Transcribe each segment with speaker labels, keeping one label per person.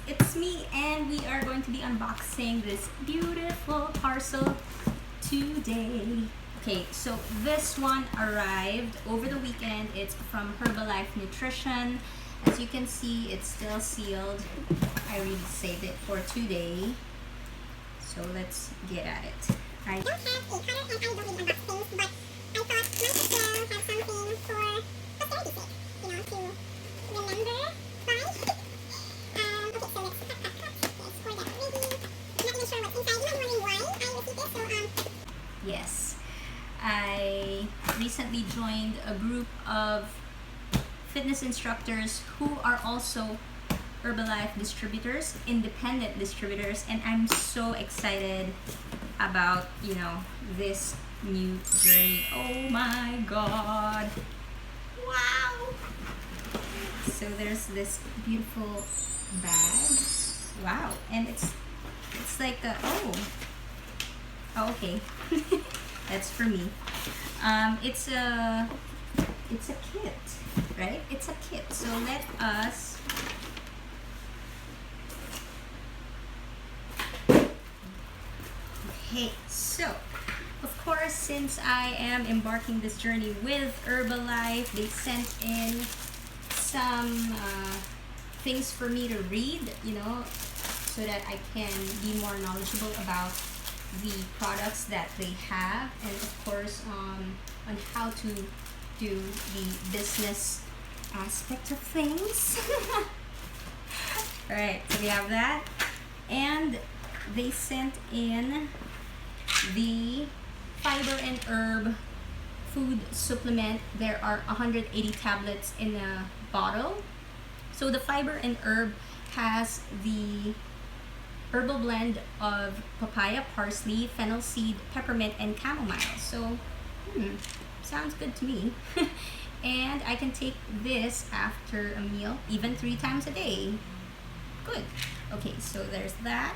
Speaker 1: it's me, and we are going to be unboxing this beautiful parcel today. Okay, so this one arrived over the weekend. It's from Herbalife Nutrition. As you can see, it's still sealed. I really saved it for today. So let's get at it. I don't have a cutter and I don't really unbox things, but I thought might as well have something for posterity's sake, to remember by. Okay, so let's cut. Let's pour that ready. I'm not even sure what's inside. You might be wondering why I received this. Yes, I recently joined a group of fitness instructors who are also Herbalife distributors, independent distributors, and I'm so excited about, this new journey. Oh my god. Wow. So there's this beautiful bag. Wow. And it's like a okay. That's for me. It's a kit, right? It's a kit. So let us Okay, so of course, since I am embarking this journey with Herbalife, they sent in some things for me to read, so that I can be more knowledgeable about the products that they have, and of course on how to do the business aspect of things. Alright, so we have that, and they sent in the fiber and herb food supplement. There are 180 tablets in a bottle. So the fiber and herb has the herbal blend of papaya, parsley, fennel seed, peppermint, and chamomile. So sounds good to me. And I can take this after a meal, even 3 times a day. Good. Okay, so there's that.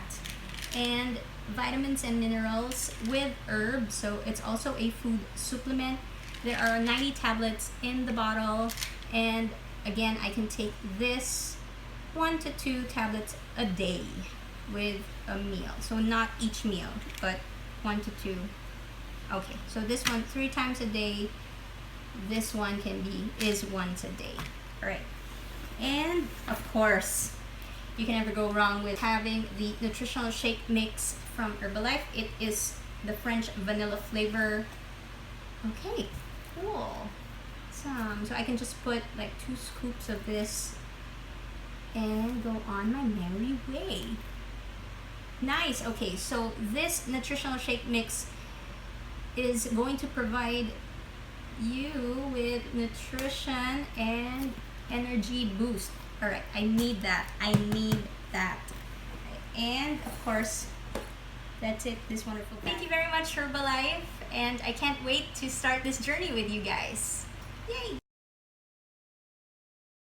Speaker 1: And vitamins and minerals with herbs, so it's also a food supplement. There are 90 tablets in the bottle, and again, I can take this 1 to 2 tablets a day with a meal. So not each meal, but 1 to 2. Okay, so this one 3 times a day. This one is once a day. All right, and of course, you can never go wrong with having the nutritional shake mix from Herbalife. It is the French vanilla flavor. Okay, cool. So I can just put like 2 scoops of this and go on my merry way. Nice. Okay, so this nutritional shake mix is going to provide you with nutrition and energy boost. All right, I need that. And of course, that's it. This wonderful bag. Thank you very much, Herbalife, and I can't wait to start this journey with you guys. Yay!